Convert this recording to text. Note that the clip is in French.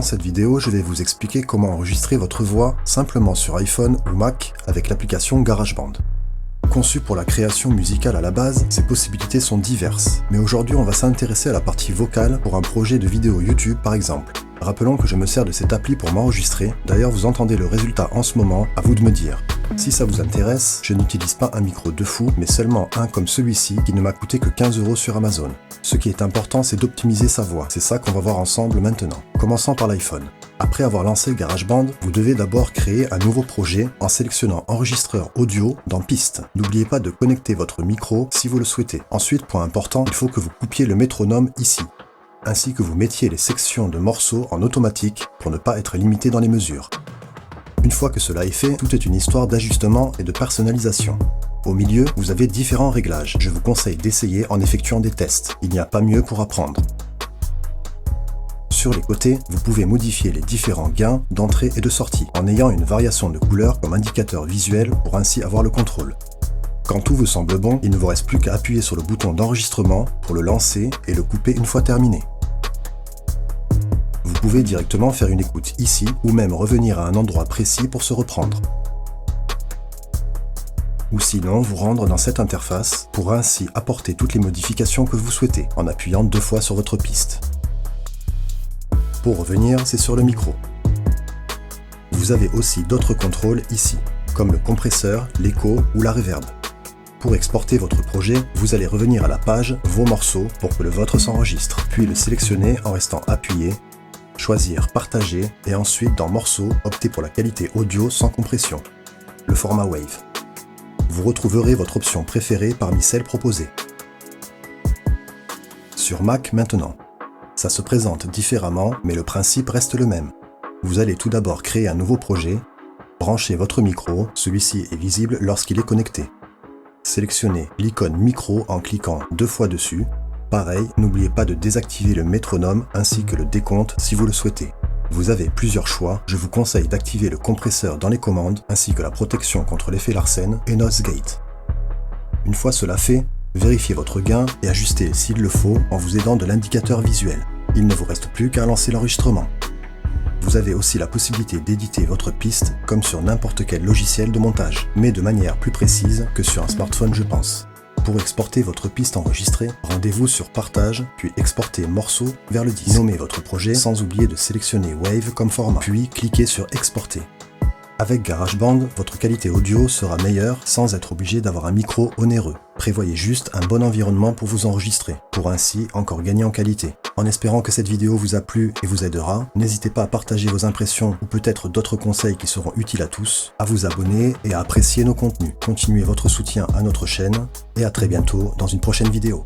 cette vidéo, je vais vous expliquer comment enregistrer votre voix simplement sur iPhone ou Mac avec l'application GarageBand. Conçu pour la création musicale à la base, ses possibilités sont diverses, mais aujourd'hui on va s'intéresser à la partie vocale pour un projet de vidéo YouTube par exemple. Rappelons que je me sers de cette appli pour m'enregistrer, d'ailleurs vous entendez le résultat en ce moment, à vous de me dire. Si ça vous intéresse, je n'utilise pas un micro de fou, mais seulement un comme celui-ci qui ne m'a coûté que 15 € sur Amazon. Ce qui est important, c'est d'optimiser sa voix, c'est ça qu'on va voir ensemble maintenant. Commençons par l'iPhone. Après avoir lancé GarageBand, vous devez d'abord créer un nouveau projet en sélectionnant Enregistreur audio dans Pistes. N'oubliez pas de connecter votre micro si vous le souhaitez. Ensuite, point important, il faut que vous coupiez le métronome ici, ainsi que vous mettiez les sections de morceaux en automatique pour ne pas être limité dans les mesures. Une fois que cela est fait, tout est une histoire d'ajustement et de personnalisation. Au milieu, vous avez différents réglages. Je vous conseille d'essayer en effectuant des tests. Il n'y a pas mieux pour apprendre. Sur les côtés, vous pouvez modifier les différents gains d'entrée et de sortie en ayant une variation de couleur comme indicateur visuel pour ainsi avoir le contrôle. Quand tout vous semble bon, il ne vous reste plus qu'à appuyer sur le bouton d'enregistrement pour le lancer et le couper une fois terminé. Vous pouvez directement faire une écoute ici ou même revenir à un endroit précis pour se reprendre. Ou sinon vous rendre dans cette interface pour ainsi apporter toutes les modifications que vous souhaitez en appuyant 2 fois sur votre piste. Pour revenir, c'est sur le micro. Vous avez aussi d'autres contrôles ici, comme le compresseur, l'écho ou la reverb. Pour exporter votre projet, vous allez revenir à la page Vos morceaux pour que le vôtre s'enregistre, puis le sélectionner en restant appuyé, choisir Partager et ensuite dans Morceaux, optez pour la qualité audio sans compression, le format Wave. Vous retrouverez votre option préférée parmi celles proposées. Sur Mac maintenant. Ça se présente différemment, mais le principe reste le même. Vous allez tout d'abord créer un nouveau projet, branchez votre micro, celui-ci est visible lorsqu'il est connecté. Sélectionnez l'icône micro en cliquant 2 fois dessus. Pareil, n'oubliez pas de désactiver le métronome ainsi que le décompte si vous le souhaitez. Vous avez plusieurs choix, je vous conseille d'activer le compresseur dans les commandes ainsi que la protection contre l'effet Larsen et Noise Gate. Une fois cela fait, vérifiez votre gain et ajustez s'il le faut en vous aidant de l'indicateur visuel. Il ne vous reste plus qu'à lancer l'enregistrement. Vous avez aussi la possibilité d'éditer votre piste comme sur n'importe quel logiciel de montage, mais de manière plus précise que sur un smartphone je pense. Pour exporter votre piste enregistrée, rendez-vous sur Partage, puis exporter morceau vers le disque. Nommez votre projet sans oublier de sélectionner Wave comme format, puis cliquez sur Exporter. Avec GarageBand, votre qualité audio sera meilleure sans être obligé d'avoir un micro onéreux. Prévoyez juste un bon environnement pour vous enregistrer, pour ainsi encore gagner en qualité. En espérant que cette vidéo vous a plu et vous aidera, n'hésitez pas à partager vos impressions ou peut-être d'autres conseils qui seront utiles à tous, à vous abonner et à apprécier nos contenus. Continuez votre soutien à notre chaîne et à très bientôt dans une prochaine vidéo.